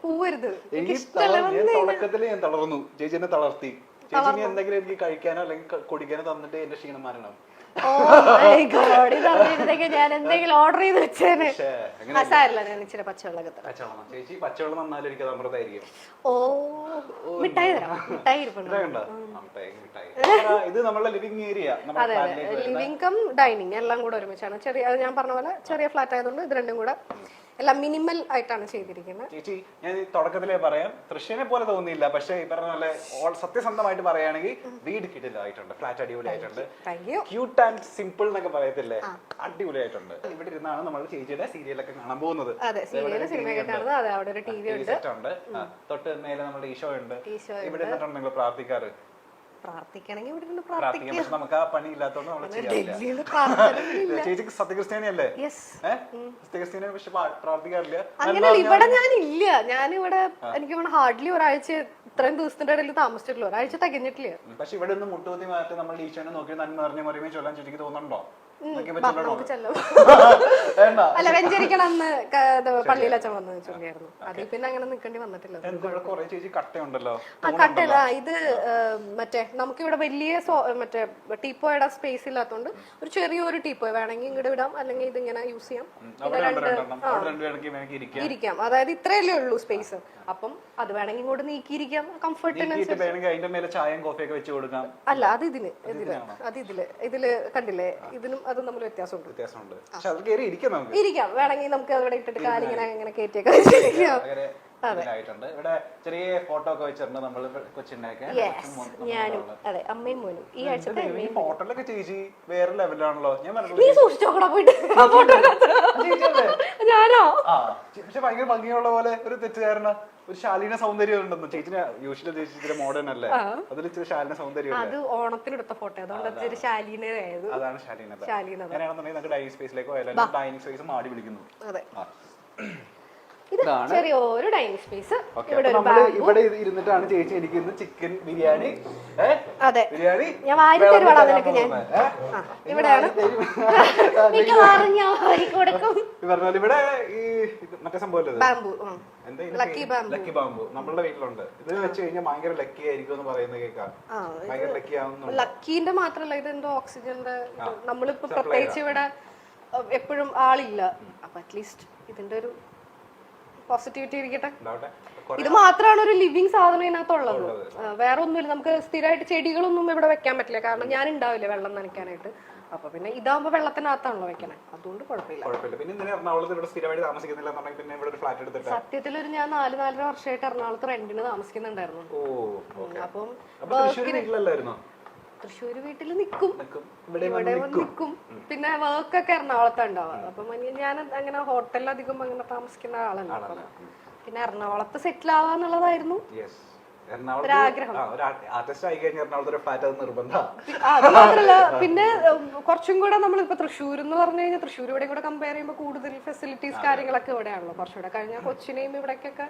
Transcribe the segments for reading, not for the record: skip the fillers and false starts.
പോവരുത്. തുടക്കത്തില് ഞാൻ തളർന്നു, ചേച്ചി എന്നെ തളർത്തി. ചേച്ചി എന്തെങ്കിലും എനിക്ക് കഴിക്കാനോ അല്ലെങ്കിൽ കുടിക്കാനോ തന്നിട്ട് എന്റെ ക്ഷീണം മാറണം. ഞാൻ എന്തെങ്കിലും ഓർഡർ ചെയ്ത് വെച്ചേനെ. ഞാൻ ഇച്ചിരി പച്ചവെള്ളം ചേച്ചി പച്ചവെള്ളം നന്നാലും എനിക്ക് അമൃതായിരിക്കും. ഓ മിഠായി തരാം, മിഠായി ഇത് നമ്മുടെ ലിവിംഗ് ഏരിയ. അതെ, ലിവിംഗ് കം ഡൈനിങ് എല്ലാം കൂടെ ഒരുമിച്ചാണ്. ചെറിയ ഞാൻ പറഞ്ഞ പോലെ ചെറിയ ഫ്ലാറ്റ് ആയതുകൊണ്ട് ഇത് രണ്ടും കൂടെ എല്ലാം മിനിമൽ ആയിട്ടാണ് ചെയ്തിരിക്കുന്നത്. ചേച്ചി ഞാൻ തുടക്കത്തിലേ പറയാം, തൃശ്ശൂരിനെ പോലെ തോന്നിയില്ല. പക്ഷെ ഈ പറഞ്ഞ പോലെ സത്യസന്ധമായിട്ട് പറയുകയാണെങ്കിൽ വീട് കിടിലായിട്ടുണ്ട്, ഫ്ലാറ്റ് അടിപൊളിയായിട്ടുണ്ട്, ക്യൂട്ട് ആൻഡ് സിമ്പിൾ എന്നൊക്കെ പറയത്തില്ലേ, അടിപൊളിയായിട്ടുണ്ട്. ഇവിടെ ഇരുന്നാണ് നമ്മൾ ചേച്ചിയുടെ സീരിയലൊക്കെ കാണാൻ പോകുന്നത്. തൊട്ട് മേലെ നമ്മുടെ ഈശോ ഉണ്ട്. ഇവിടെ നിന്നിട്ടാണ് നിങ്ങൾ പ്രാർത്ഥിക്കാറ്? പ്രാർത്ഥിക്കണമെങ്കിൽ ഇവിടെ പ്രാർത്ഥിക്കാം, പക്ഷെ നമുക്ക് ആ പണി ഇല്ലാത്തതുകൊണ്ട് നമ്മൾ ചെയ്യാറില്ല. ചേച്ചിക്ക് സത്യക്രിസ്ത്യാനിയല്ലേ? സത്യക്രിസ്ത്യാനി, പക്ഷെ പ്രാർത്ഥിക്കാറില്ല. അങ്ങനെ ഇവിടെ ഞാനില്ല. ഞാനിവിടെ എനിക്ക് ഹാർഡ്ലി ഒരാഴ്ച, ഇത്രയും ദിവസത്തിന്റെ ഇടയിൽ താമസിച്ചിട്ടില്ല, ഒരാഴ്ച തികഞ്ഞിട്ടില്ല. പക്ഷെ ഇവിടെ നിന്ന് മുട്ടുകുത്തി മാറ്റി നമ്മൾ ഈശോനെ നോക്കി നന്മ നിറഞ്ഞ മറിയുമേ ചൊല്ലാൻ ചേച്ചിക്ക് തോന്നുന്നുണ്ടോ? അല്ല, വെഞ്ചരിക്കണമെന്ന് പള്ളിയിൽ അച്ഛൻ വന്ന് ചൊല്ലിയായിരുന്നു. അതിൽ പിന്നെ അങ്ങനെ നിൽക്കേണ്ടി വന്നിട്ടില്ല. കട്ടല്ല, ഇത് മറ്റേ നമുക്കിവിടെ വലിയ മറ്റേ ടീപ്പോയുടെ സ്പേസ് ഇല്ലാത്തതുകൊണ്ട് ഒരു ചെറിയൊരു ടീപ്പോ വേണമെങ്കിൽ ഇങ്ങോട്ട് വിടാം, അല്ലെങ്കിൽ ഇതിങ്ങനെ യൂസ് ചെയ്യാം. ഇരിക്കാം, അതായത് ഇത്രയല്ലേ ഉള്ളൂ സ്പേസ്. അപ്പം അത് വേണമെങ്കിൽ ഇങ്ങോട്ട് നീക്കിയിരിക്കാം, കംഫർട്ടിനനുസരിച്ച്. അല്ല, അത് ഇതില് കണ്ടില്ലേ, ഇതിനും അതും തമ്മിൽ വ്യത്യാസമുണ്ട്. ഇരിക്കാം, വേണമെങ്കിൽ നമുക്ക് അവിടെ ഇട്ടിട്ട് കാലിങ്ങനെ അങ്ങനെ കയറ്റിയൊക്കെ വെച്ചിരിക്കാം. ഇവിടെ ചെറിയ ഫോട്ടോ ഒക്കെ വെച്ചിട്ടുണ്ട് നമ്മൾ കൊച്ചിൻ്റെയൊക്കെ. ഞാനും അതെ, അമ്മയും മോനും ഈ ആഴ്ച ഫോട്ടോയിലൊക്കെ ചേച്ചി വേറെ ലെവലാണല്ലോ. നീ സൂക്ഷിച്ചോക്കടാ പോയിട്ട് ഞാനോ? പക്ഷെ ഭയങ്കര ഭംഗിയുള്ള പോലെ ഒരു തെറ്റുകാരന, ഒരു ശാലീന സൗന്ദര്യം ഉണ്ടെന്ന്. ചേച്ചിന് യൂഷ്വലി ചേച്ചി മോഡേൺ അല്ലേ, അതിൽ ഇച്ചിരി ശാലീന സൗന്ദര്യം. അത് ഓണത്തിനെടുത്ത ഫോട്ടോ, അതുകൊണ്ട് ശാലീനയായത്. അതാണ് ശാലീനത. അങ്ങനെയാണെന്നുണ്ടെങ്കിൽ നമുക്ക് ഡൈനിങ് സ്പേസിലേക്ക് പോയാലും ഡൈനിങ് സ്പേസ് മാടി വിളിക്കുന്നു. അതെ, ചെറിയൊരു ഡൈനിങ് സ്പേസ്. ഇവിടെ ഇരുന്നിട്ടാണ് ചേച്ചി എനിക്ക് ഇന്ന് ചിക്കൻ ബിരിയാണി. അതെ, ഞാൻ വാരി തരുവാടാ നിനക്ക്. ഞാൻ ഇവിടെയാണ് ഇവിടെ ഈ മറ്റേ സംഭവം ബാംബു, ലക്കി ബാംബു നമ്മളുടെ വീട്ടിലുണ്ട്. ഇത് വെച്ച് കഴിഞ്ഞാൽ ഭയങ്കര ലക്കി ആയിരിക്കും എന്ന് പറയുന്നത് കേൾക്കാം. ഭയങ്കര ലക്കി ആവുന്നു. ലക്കീന്റെ മാത്രല്ല, ഇത് എന്തോ ഓക്സിജന്റെ. നമ്മളിപ്പോ പ്രത്യേകിച്ച് ഇവിടെ എപ്പോഴും ആളില്ല, അപ്പൊ അറ്റ്ലീസ്റ്റ് ഇതിന്റെ ഒരു പോസിറ്റിവിറ്റി ഇരിക്കട്ടെ. ഇത് മാത്രമാണ് ഒരു ലിവിങ് സാധനം ഇതിനകത്തുള്ളത്, വേറെ ഒന്നുമില്ല. നമുക്ക് സ്ഥിരമായിട്ട് ചെടികളൊന്നും ഇവിടെ വെക്കാൻ പറ്റില്ല, കാരണം ഞാൻ ഉണ്ടാവില്ല വെള്ളം നനയ്ക്കാനായിട്ട്. അപ്പൊ പിന്നെ ഇതാകുമ്പോ വെള്ളത്തിനകത്താണല്ലോ വെക്കണേ, അതുകൊണ്ട് കുഴപ്പമില്ല. സത്യത്തിലൊരു ഞാൻ 4-4.5 വർഷമായിട്ട് എറണാകുളത്ത് റെന്റിന് താമസിക്കുന്നുണ്ടായിരുന്നു. അപ്പം തൃശ്ശൂര് വീട്ടിൽ നിക്കും, ഇവിടെ നിക്കും. പിന്നെ വർക്കൊക്കെ എറണാകുളത്ത് ഉണ്ടാവുക. അപ്പം ഞാൻ അങ്ങനെ ഹോട്ടലിൽ അധികം അങ്ങനെ താമസിക്കുന്ന ആളല്ല. പിന്നെ എറണാകുളത്ത് സെറ്റിൽ ആവാന്നുള്ളതായിരുന്നു ഒരാഗ്രഹം. മാത്രല്ല, പിന്നെ കുറച്ചും കൂടെ നമ്മളിപ്പോ തൃശ്ശൂർ എന്ന് പറഞ്ഞു കഴിഞ്ഞാൽ തൃശ്ശൂർ ഇവിടെ കൂടെ കമ്പയർ ചെയ്യുമ്പോൾ കൂടുതൽ ഫെസിലിറ്റീസ് കാര്യങ്ങളൊക്കെ ഇവിടെയാണല്ലോ. കുറച്ചുകൂടെ കഴിഞ്ഞാൽ കൊച്ചിനെയും ഇവിടേക്കൊക്കെ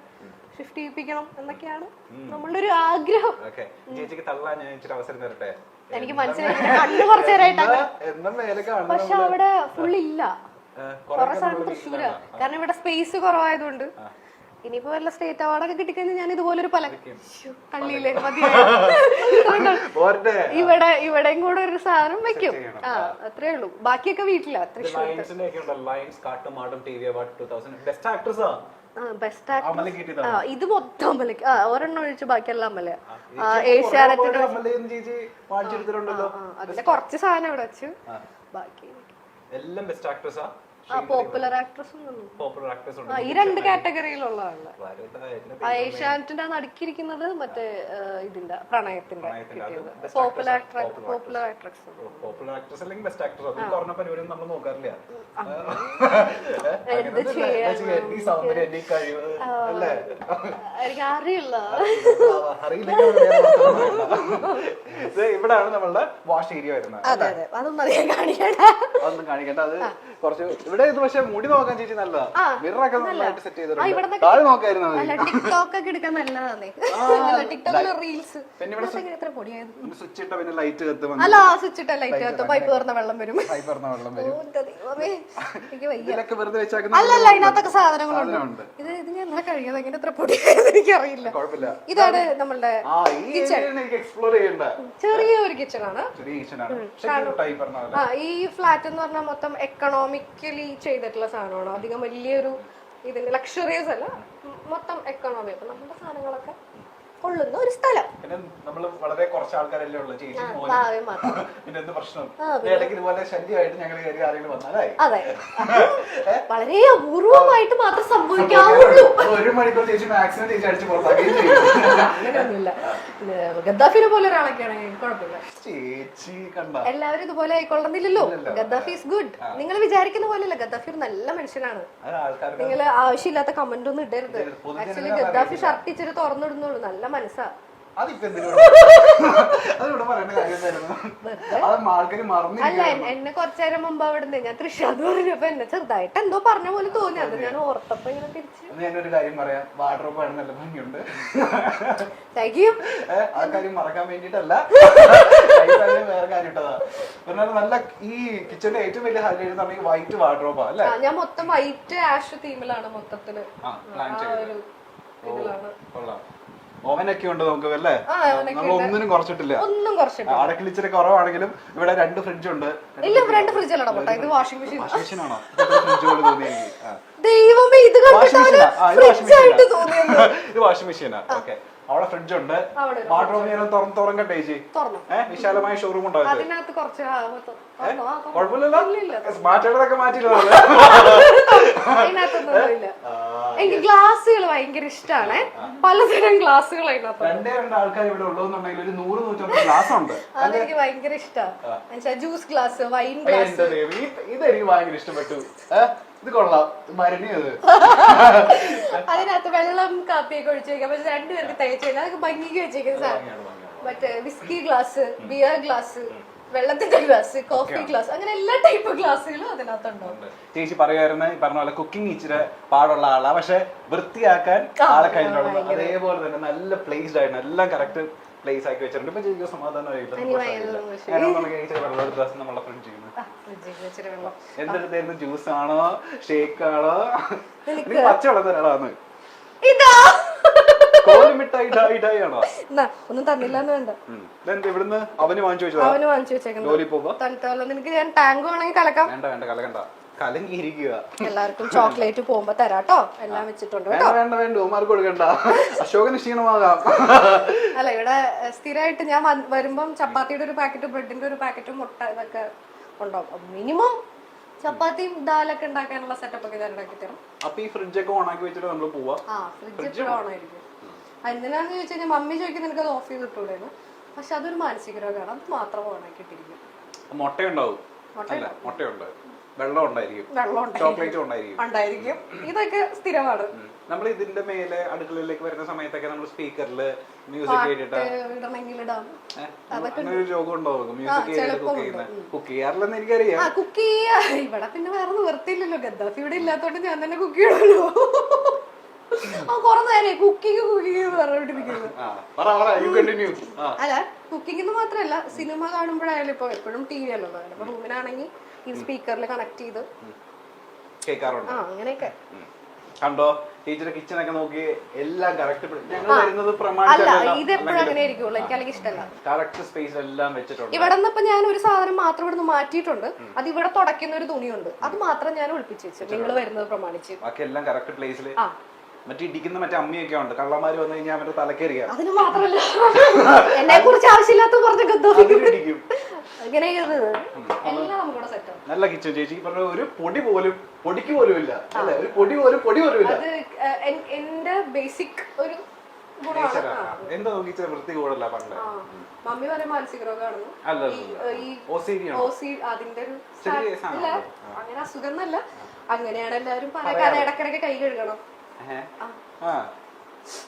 ഷിഫ്റ്റ് ചെയ്യിപ്പിക്കണം എന്നൊക്കെയാണ് നമ്മളുടെ ഒരു ആഗ്രഹം. എനിക്ക് മനസ്സിലായി, കണ്ണു കുറച്ചു നേരമായിട്ടാണ്. പക്ഷെ അവിടെ ഫുള്ളില്ല, കുറെ സാധനം തൃശ്ശൂരാ. കാരണം ഇവിടെ സ്പേസ് കുറവായതുകൊണ്ട്. ഇനിയിപ്പോ വല്ല സ്റ്റേറ്റ് അവാർഡൊക്കെ കിട്ടിക്കഴിഞ്ഞാൽ ഞാൻ ഇതുപോലൊരു കള്ളിയില്ലേ ഇവിടെയും കൂടെ ഒരു സാധനം വെക്കും. അത്രേ ഉള്ളൂ, ബാക്കിയൊക്കെ വീട്ടിലാ. തൃശ്ശൂർ ബെസ്റ്റ് ആക്ടർ ഇത് മൊത്തം അമ്മലക്ക്, ഒരെണ്ണം ഒഴിച്ച് ബാക്കിയെല്ലാം അമ്മല. ഏഷ്യാനെറ്റിന്റെ അതിന്റെ കുറച്ച് സാധനം ഇവിടെ വെച്ചു, ബാക്കി എല്ലാം ബെസ്റ്റ് ആക്ട്രസാ. പോപ്പുലർ ആക്ട്രസ് ഈ 2 കാറ്റഗറിയിലുള്ളതാണ്. ഏഷ്യാനെറ്റിന്റെ നടുക്കിയിരിക്കുന്നത് മറ്റേ ഇതിന്റെ പ്രണയത്തിന്റെ പോപ്പുലർ ആക്ട്രസ്. എനിക്ക് അറിയില്ല. ഇവിടാണ് നമ്മളുടെ വാഷ് ഏരിയ വരുന്നത്. അതൊന്നും കാണിക്കേണ്ട. അത് കുറച്ച് ഇവിടെ ഇത് പക്ഷെ മുടി നോക്കാൻ ചേച്ചി നല്ലതാ. മിററൊക്കെ നന്നായിട്ട് സെറ്റ് ചെയ്തിട്ടുണ്ട്. താഴെ നോക്കായിരുന്നു ടിക്ടോക്ക് ഒക്കെ എടുക്കാൻ നല്ലതാണേ. ടിക്ടോക്കിലെ റീൽസ് സ്വിച്ച് ഇട്ട പിന്നെ ലൈറ്റ് കത്തും. അല്ല സ്വിച്ച് ഇട്ട ലൈറ്റ് കത്തും. പൈപ്പ് തുറന്ന വെള്ളം വരും. പൈപ്പ് തുറന്ന വെള്ളം വരും. ഇതിലൊക്കെ വെറുതെ വെച്ചാൽ അല്ലല്ല അതിനകത്തൊക്കെ സാധനങ്ങളുണ്ട്. ഇത് ഞാൻ ഇന്നലെ കഴിയാതെ എങ്ങനെ എത്ര പൊടിയായെന്ന് എനിക്കറിയില്ല. കുഴപ്പമില്ല. ഇതാണ് നമ്മളുടെ എക്സ്പ്ലോർ ചെയ്യണ്ട ചെറിയ ഒരു കിച്ചൺ ആണ്. ഈ ഫ്ലാറ്റ് എന്ന് പറഞ്ഞാൽ മൊത്തം എക്കണോമിക്കലി ചെയ്തിട്ടുള്ള സാധനമാണ്. അധികം വലിയൊരു ഇതിന്റെ ലക്ഷറിയസ് അല്ല, മൊത്തം എക്കണോമി. അപ്പൊ നമ്മുടെ സാധനങ്ങളൊക്കെ കൊള്ളുന്ന ഒരു സ്ഥലം. പിന്നെ നമ്മള് വളരെ കുറച്ച് ആൾക്കാരല്ലേ ഉള്ളു. ചേച്ചി പിന്നെ എന്ത് പ്രശ്നം ഇടയ്ക്ക് ഇതുപോലെ ശല്യമായിട്ട് ഞങ്ങൾ കയറി ആരെങ്കിലും വന്നാലായി. അതെ, വളരെ അപൂർവമായിട്ട് മാത്രം സംഭവിക്കാവുള്ളൂ. 1 മണിക്കൂർ ചേച്ചി മാക്സിമം ചേച്ചി അടിച്ച് പുറത്താക്കുകയും ചെയ്യും. അങ്ങനെയൊന്നുമില്ല. ഗദ്ദാഫിനെ പോലെ ഒരാളൊക്കെയാണ് കുഴപ്പമില്ല. ചേച്ചി കണ്ട എല്ലാവരും ഇതുപോലെ ആയിക്കൊള്ളുന്നില്ലല്ലോ. Gaddafi is good. നിങ്ങൾ വിചാരിക്കുന്ന പോലെയല്ല, ഗദ്ദാഫി ഒരു നല്ല മനുഷ്യനാണ്. നിങ്ങൾ ആവശ്യമില്ലാത്ത കമന്റ് ഒന്നും ഇടരുത്. ആക്ച്വലി ഗദ്ദാഫി ഷർട്ട് ഇച്ചിരി തുറന്നിടുന്നുള്ളൂ. നല്ല മനസ്സാ. അല്ല, എന്നെ കുറച്ചേരം മുമ്പ് അവിടെ ഞാൻ തൃശ്ശാന്ന് പറഞ്ഞപ്പോ എന്നെ ചെറുതായിട്ട് എന്തോ പറഞ്ഞ പോലെ തോന്നി. അത് ഞാൻ ഓർത്തപ്പോ ഇങ്ങനെ തിരിച്ചു. ഞാനൊരു കാര്യം പറയാം, വാർഡ്രോബ് ആണ് നല്ല ഭംഗിയുണ്ട്. ആ കാര്യം മറക്കാൻ വേണ്ടിട്ടല്ല, വേറെ കാര്യം ഇട്ടതാ. നല്ല ഈ കിച്ചന്റെ ഏറ്റവും വലിയ ഹൈലൈറ്റ് എന്ന് പറഞ്ഞാൽ വൈറ്റ് വാർഡ്രോബാ അല്ലേ? ഞാൻ മൊത്തം വൈറ്റ് ആഷ് തീമിലാണ് മൊത്തത്തില്. ഓവനൊക്കെ ഉണ്ട് നമുക്ക് അല്ലേ? നമ്മൾ ഒന്നിനും കുറച്ചിട്ടില്ല. ഒന്നും കുറച്ചിട്ടില്ല. അടക്കിൽ ഇച്ചിരി കുറവാണെങ്കിലും ഇവിടെ 2 ഫ്രിഡ്ജ് ഉണ്ട്. ഇല്ല, 2 ഫ്രിഡ്ജ് അല്ല, ഇത് വാഷിംഗ് മെഷീൻ. വാഷിംഗ് ആണോ? ഫ്രിഡ്ജ് പോലെ തോന്നിയെങ്കിൽ ദൈവമേ, ഇത് ഇത് വാഷിംഗ് മെഷീനാ. ഓക്കെ, അവിടെ ഫ്രിഡ്ജ് ഉണ്ട്. വാർഡ്രോബ് ഞാൻ തുറക്കട്ടെ ചേച്ചി? വിശാലമായ ഷോറൂം ഉണ്ടോ? അതിനകത്ത് കുറച്ച് കുഴപ്പമില്ലല്ലോ. സ്മാർട്ട് മാറ്റിയില്ല. എനിക്ക് ഗ്ലാസുകൾ ഭയങ്കര ഇഷ്ടമാണ്. പലതരം ഗ്ലാസുകൾ അതിനകത്ത്. 2 ആൾക്കാർ ഇവിടെ ഉള്ളതെന്നുണ്ടെങ്കിൽ ഒരു 100-150 ഗ്ലാസ് ഉണ്ട്. അതെനിക്ക് ഭയങ്കര ഇഷ്ടമാണ്. Juice glass, wine glass. ഇതെനിക്ക് ഭയങ്കര ഇഷ്ടപ്പെട്ടു. ഇത് കൊള്ളാം, മരണിയത്. അതിനകത്ത് വെള്ളം കാപ്പിയൊക്കെ ഒഴിച്ചു വെക്കാം. പക്ഷെ 2 പേർക്ക് തയ്ച്ചു കഴിഞ്ഞാൽ അതൊക്കെ ഭംഗിക്ക് വെച്ചേക്കുന്ന സാധനം. മറ്റേ വിസ്കി ഗ്ലാസ്, ബിയർ ഗ്ലാസ്, വെള്ളത്തിന്റെ ഗ്ലാസ്, കോഫി ഗ്ലാസ്, അങ്ങനെ എല്ലാ ടൈപ്പ് ഗ്ലാസ്സുകളും അതിനകത്തുണ്ടാവും. ചേച്ചി പറയുമായിരുന്നു ഈ പറഞ്ഞ പോലെ കുക്കിംഗ് ഇച്ചിരി പാടുള്ള ആളാ, പക്ഷെ വൃത്തിയാക്കാൻ ആളെ കഴിഞ്ഞിട്ടുള്ളൂ. അതേപോലെ തന്നെ നല്ല പ്ലേസ്ഡ് ആയിട്ട് എല്ലാം കറക്റ്റ് പ്ലേസ് ആക്കി വെച്ചിട്ടുണ്ട്. ഇപ്പൊ ചേച്ചിക്ക് സമാധാനമായിട്ട് നമ്മളെ ഫ്രണ്ട് ചെയ്യുന്നത് എന്തെടുത്തായിരുന്നു? ജ്യൂസ് ആണോ, ഷേക്ക് ആണോ? പച്ചവെള്ളം തരാളാണ്. ഒന്നും തന്നില്ലാന്ന് വേണ്ട. ഇവിടുന്ന് അവന് വാങ്ങിച്ചു വെച്ചേക്കുന്നത്. നിനക്ക് ഞാൻ ടാങ്ക് വേണമെങ്കിൽ കലക്കാം. വേണ്ട വേണ്ട, കലക്കണ്ട, കലങ്ങിയിരിക്കുക. എല്ലാവർക്കും ചോക്ലേറ്റ് പോകുമ്പോ തരാട്ടോ. എല്ലാം വെച്ചിട്ടുണ്ട്. വേണ്ട വേണ്ട, ഉമാർക്ക് കൊടുക്കണ്ട, അശോകന് ക്ഷീണമാകാം. അല്ല, ഇവിടെ സ്ഥിരമായിട്ട് ഞാൻ വരുമ്പം ചപ്പാത്തിയുടെ ഒരു പാക്കറ്റ്, ബ്രെഡിന്റെ ഒരു പാക്കറ്റ്, മുട്ട, ഇതൊക്കെ ഉണ്ടാവും. മിനിമം ചപ്പാത്തിയും ദാലൊക്കെ ഉണ്ടാക്കാനുള്ള സെറ്റപ്പ് ഒക്കെ ഞാൻ ഉണ്ടാക്കി തരും. അപ്പൊ ഈ ഫ്രിഡ്ജൊക്കെ ഓൺ ആക്കി വെച്ചിട്ട് നമ്മള് പോവാ? ഫ്രിഡ്ജ് ഓൺ ആയിരിക്കും. എന്തിനാന്ന് ചോദിച്ചു കഴിഞ്ഞാൽ മമ്മി ചോദിക്കുന്നത് നിനക്ക് അത് ഓഫ് ചെയ്ത് ഇട്ടൂടെന്ന്. പക്ഷെ അതൊരു മാനസിക രോഗമാണ്. അത് മാത്രം ഓൺ ആക്കിയിട്ടിരിക്കും. മുട്ടയുണ്ടാവും. മുട്ടയുണ്ട്, വെള്ളം ഉണ്ടായിരിക്കും, ചോക്ലേറ്റ് ഉണ്ടായിരിക്കും. ഇതൊക്കെ സ്ഥിരമാണ്. നമ്മൾ ഇതിന്റെ മേലെ അടുക്കളയിലേക്ക് വരുന്ന സമയത്തൊക്കെ നമ്മൾ സ്പീക്കറില് മ്യൂസിക് കേട്ടിട്ട് രോഗം ഉണ്ടാവും. മ്യൂസിക് കുക്ക് ചെയ്യാറില്ലെന്ന് എനിക്കറിയാം. കുക്ക് ചെയ്യാ ഇവിടെ പിന്നെ വേറെ നിവർത്തിയില്ലല്ലോ. ഗദ്ദാഫി ഇവിടെ ഇല്ലാത്തോണ്ട് ഞാൻ തന്നെ കുക്ക് ചെയ്യണല്ലോ. കൊറേ നേരം കുക്കിംഗ് പറഞ്ഞോണ്ടിരിക്കുന്നത്. അല്ല, കുക്കിംഗ് മാത്രല്ല, സിനിമ കാണുമ്പോഴായാലും ഇപ്പൊ എപ്പോഴും ടി വി അല്ലോ. അപ്പൊ റൂമിനാണെങ്കിൽ ഈ സ്പീക്കറിൽ കണക്ട് ചെയ്ത് കേൾക്കാറുണ്ട്. അങ്ങനെയൊക്കെ കണ്ടോ ടീച്ചർ കിച്ചണൊക്കെ നോക്കി എല്ലാം കറക്റ്റ്. ഇത് എപ്പോഴും അങ്ങനെ ആയിരിക്കുള്ളൂ. എനിക്ക് അല്ലെങ്കിൽ ഇഷ്ടമല്ല. കറക്റ്റ് സ്പേസ് എല്ലാം വെച്ചിട്ടുണ്ട്. ഇവിടെ ഇപ്പൊ ഞാൻ ഒരു സാധനം മാത്രം ഇവിടുന്ന് മാറ്റിയിട്ടുണ്ട്. അത് ഇവിടെ തുടയ്ക്കുന്ന ഒരു തുണിയുണ്ട്. അത് മാത്രം ഞാൻ ഒളിപ്പിച്ചു വെച്ചു, നിങ്ങൾ വരുന്നത് പ്രമാണിച്ച്. ബാക്കി എല്ലാം കറക്റ്റ് പ്ലേസിൽ. മറ്റേ ഇടിക്കുന്ന മറ്റേ അമ്മിയൊക്കെ ഉണ്ട്. കള്ളന്മാര് വന്നു കഴിഞ്ഞാൽ മറ്റേ തലക്കേറിയ. അതിന് മാത്രമല്ല, എന്നെ കുറിച്ച് ആവശ്യമില്ലാത്ത കുറച്ച് ഗദ്ദാഫിക്കും നല്ല കിച്ചൺ. ചേച്ചി പറഞ്ഞ ഒരു പൊടി പോലും പൊടിക്ക് പോലും ഇല്ല അല്ലെ? ഒരു പൊടി പോലും ഇല്ല. അത് എന്റെ ബേസിക് ഒരു എന്താ നോക്കി വൃത്തി കൂടല്ല. പണ്ട് മമ്മി പറയും മാനസിക രോഗമാണെന്ന്. അതിന്റെ ഒരു അങ്ങനെ അസുഖം എന്നല്ല, അങ്ങനെയാണ് എല്ലാവരും പറയാൻ. ഇടക്കിടക്ക് കൈ കഴുകണം.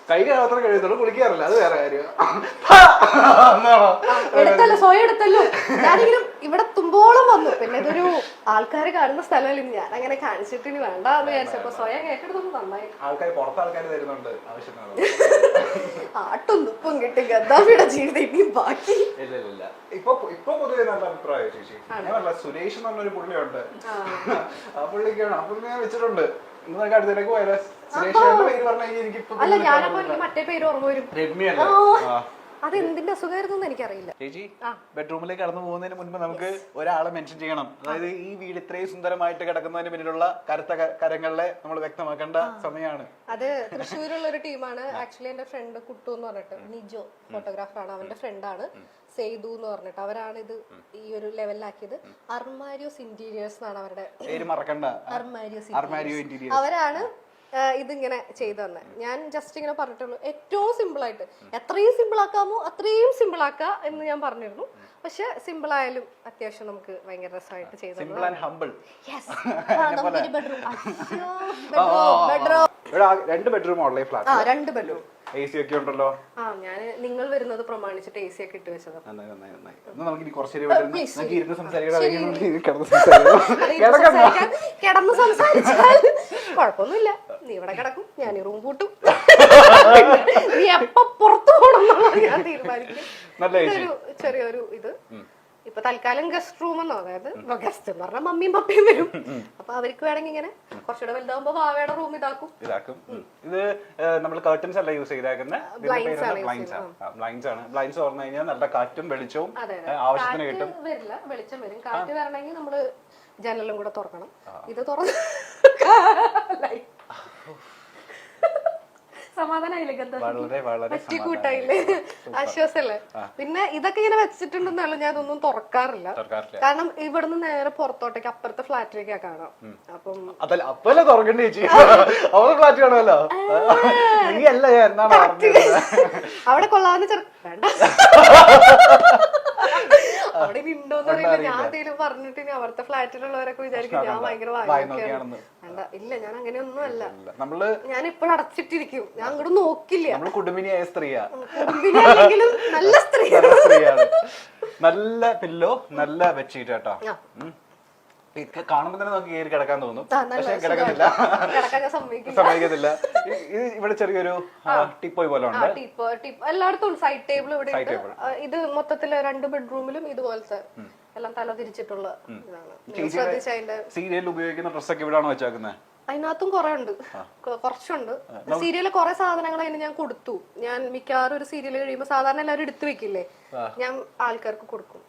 കൈ മാത്രം കഴിയുന്നുള്ളൂ, കുളിക്കാറില്ല. അത് വേറെ കാര്യം. എടുത്തല്ലോ, സ്വയം എടുത്തല്ലോ. ഞാനിങ്ങനെ ഇവിടെ തുമ്പോളം വന്നു. പിന്നെ ഇതൊരു ആൾക്കാർ കാണുന്ന സ്ഥലമല്ല, ഞാൻ അങ്ങനെ കാണിച്ചിട്ട് ഇനി വേണ്ട എന്ന് വിചാരിച്ചപ്പോ സ്വയം ഏറ്റെടുത്തൊന്നും നന്നായി. ആൾക്കാർ പുറത്ത് ആൾക്കാർ തരുന്നുണ്ട് ആവശ്യത്തിനാണ്. ആട്ടും തുപ്പും കിട്ടി ഗദ്ദാഫിയുടെ ജീവിതം ഇനി ബാക്കി. ഇല്ല ഇപ്പൊ പൊതുവെ നല്ല അഭിപ്രായം ചേച്ചി. ഞാൻ പറഞ്ഞ സുരേഷ് എന്ന് പറഞ്ഞൊരു പുള്ളിയുണ്ട്, ആ പുള്ളിക്കാണ്, ആ പുള്ളി ഞാൻ വെച്ചിട്ടുണ്ട്. നിങ്ങൾക്ക് അടുത്തേക്ക് പോയാലോ? സുരേഷ് പേര് പറഞ്ഞാൽ എനിക്ക് അല്ല, ഞാനപ്പോ എനിക്ക് മറ്റേ പേര് ഓർമ്മ വരും. രമ്യല്ലേ? അത് എന്തിന്റെ അസുഖമായിരുന്നു എനിക്കറിയില്ല. ചേച്ചി ബെഡ്റൂമിലേക്ക് കടന്നു പോകുന്നതിന് മുൻപ് നമുക്ക് ഒരാളെ മെൻഷൻ ചെയ്യണം. അതായത് ഈ വീട് ഇത്രയും സുന്ദരമായിട്ട് കിടക്കുന്നതിന് പിന്നിലുള്ള കറുത്ത കരങ്ങളെ നമ്മൾ വ്യക്തമാക്കേണ്ട സമയമാണ്. അത് തൃശ്ശൂരുള്ള ഒരു ടീമാണ്. ആക്ച്വലി എന്റെ ഫ്രണ്ട് കുട്ടു എന്ന് പറഞ്ഞിട്ട്, നിജോ ഫോട്ടോഗ്രാഫറാണ്, അവന്റെ ഫ്രണ്ടാണ് സെയ്തു എന്ന് പറഞ്ഞിട്ട്. അവരാണ് ഇത് ഈ ഒരു ലെവലിലാക്കിയത്. അർമാരിയോസ് ഇന്റീരിയേഴ്സ് എന്നാണ് അവരുടെ പേര് മറക്കണ്ട. അർമാരിയോ ഇന്റീരിയേഴ്സ് അവരാണ് ഇതിങ്ങനെ ചെയ്തു തന്നെ. ഞാൻ ജസ്റ്റ് ഇങ്ങനെ പറഞ്ഞിട്ടുള്ളൂ, ഏറ്റവും സിമ്പിൾ ആയിട്ട് എത്രയും സിമ്പിൾ ആക്കാമോ അത്രയും സിമ്പിൾ ആക്കാ എന്ന് ഞാൻ പറഞ്ഞിരുന്നു. പക്ഷെ സിമ്പിൾ ആയാലും അത്യാവശ്യം നമുക്ക് ഭയങ്കര രസമായിട്ട് ചെയ്തു. രണ്ട് ബെഡ്റൂം ഉള്ള ഫ്ലാറ്റ്. 2 ബെഡ്റൂം, AC ഒക്കെ ഉണ്ടല്ലോ. ഞാൻ നിങ്ങൾ വരുന്നത് പ്രമാണിച്ചിട്ട് AC ഒക്കെ ഇട്ട് വെച്ചത്. കിടന്ന് സംസാരിച്ചാൽ കുഴപ്പമൊന്നുമില്ല, നീ ഇവിടെ കിടക്കും, ഞാൻ ഈ റൂം പൂട്ടും, നീ എപ്പോ പുറത്തു പോകണം എന്നുള്ളത് ഞാൻ തീരുമാനിക്കും. ഇതൊരു ചെറിയൊരു ഇത് ഇപ്പൊ തൽക്കാലം ഗസ്റ്റ് റൂം എന്നോ, അതായത് ഗസ്റ്റ് എന്ന് പറഞ്ഞാൽ മമ്മിയും പപ്പയും വരും. അപ്പൊ അവർക്ക് വേണമെങ്കിൽ ഇങ്ങനെ കുറച്ചുകൂടെ വലുതാവുമ്പോ വാവയുടെ റൂം ഇതാക്കും. ഇത് നമ്മൾ കർട്ടൻസ് അല്ല യൂസ് ചെയ്തേക്കുന്നത്, ബ്ലൈൻഡ്സ് ആണ്. ബ്ലൈൻഡ്സ് തുറന്നു കഴിഞ്ഞാൽ നല്ല കാറ്റും വെളിച്ചവും ആവശ്യത്തിന് കിട്ടും. വരില്ല, വെളിച്ചം വരും. കാറ്റ് വരണമെങ്കിൽ നമ്മള് ജനലും കൂടെ തുറക്കണം. ഇത് തുറന്ന് സമാധാനായില്ലേ, ആശ്വാസല്ലേ. പിന്നെ ഇതൊക്കെ ഇങ്ങനെ വെച്ചിട്ടുണ്ടെന്നല്ല ഞാൻ ഇതൊന്നും തുറക്കാറില്ല. കാരണം ഇവിടുന്ന് നേരെ പുറത്തോട്ടേക്ക് അപ്പുറത്തെ ഫ്ലാറ്റിലേക്കാ കാണാം. അപ്പം അപ്പല്ലേ തുറക്കണ്ടേ ചേച്ചി? അവിടെ ഫ്ലാറ്റ് കാണുമല്ലോ. അവിടെ കൊള്ളാവുന്ന വേണ്ട, അവിടെ ഉണ്ടോന്ന് അറിയില്ല. ഞാൻ എന്തെങ്കിലും പറഞ്ഞിട്ട് ഇനി അവിടുത്തെ ഫ്ലാറ്റിലുള്ളവരൊക്കെ വിചാരിക്കും ഞാൻ ഭയങ്കര വായിക്കാണ്. വേണ്ട, ഇല്ല, ഞാൻ അങ്ങനെയൊന്നും അല്ല. ഞാൻ ഇപ്പോഴും അടച്ചിട്ടിരിക്കും, ഞാൻ അങ്ങോട്ട് നോക്കില്ല. കുടുംബിനിയായ സ്ത്രീയാ, കുടുംബിനിയാണെങ്കിലും നല്ല സ്ത്രീയാണ്. നല്ല പില്ലോ, നല്ല ബെഡ്ഷീറ്റ് കേട്ടോ. കാണുമ്പോ തന്നെ നമുക്ക് കയറി കിടക്കാൻ തോന്നും, പക്ഷെ കിടക്കുന്നില്ല, സമ്മതിക്കത്തില്ല. ഇത് ഇവിടെ ചെറിയൊരു ടിപ്പോയ് പോലെ ഉണ്ട്. എല്ലായിടത്തും സൈഡ് ടേബിൾ ഇവിടെ ഉണ്ട്. ഇത് മൊത്തത്തില് 2 ബെഡ്റൂമിലും ഇതുപോലത്തെ എല്ലാം തല തിരിച്ചിട്ടുള്ള ഇതാണ്. സീരിയൽ ഉപയോഗിക്കുന്ന ഡ്രസ്സൊക്കെ ഇവിടെയാണോ വെച്ചേക്കുന്നത്? അതിനകത്തും കുറെ ഉണ്ട്, കുറച്ചുണ്ട്. സീരിയലിൽ കുറെ സാധനങ്ങൾ അതിന് ഞാൻ കൊടുത്തു. ഞാൻ മിക്കവാറും ഒരു സീരിയൽ കഴിയുമ്പോ സാധാരണ എല്ലാവരും എടുത്തു വെക്കില്ലേ, ഞാൻ ആൾക്കാർക്ക് കൊടുക്കും.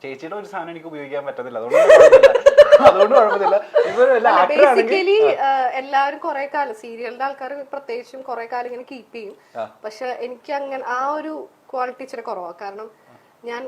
ചേച്ചിയുടെ ഒരു സാധനം എനിക്ക് ഉപയോഗിക്കാൻ പറ്റത്തില്ല, അതുകൊണ്ട് കുഴപ്പമില്ല. ബേസിക്കലി എല്ലാവരും കുറെ കാലം സീരിയലിന്റെ ആൾക്കാർ പ്രത്യേകിച്ചും കുറെ കാലം ഇങ്ങനെ കീപ്പ് ചെയ്യും. പക്ഷെ എനിക്ക് അങ്ങനെ ആ ഒരു ക്വാളിറ്റി ഇച്ചിരി കുറവാണ്. കാരണം ഞാൻ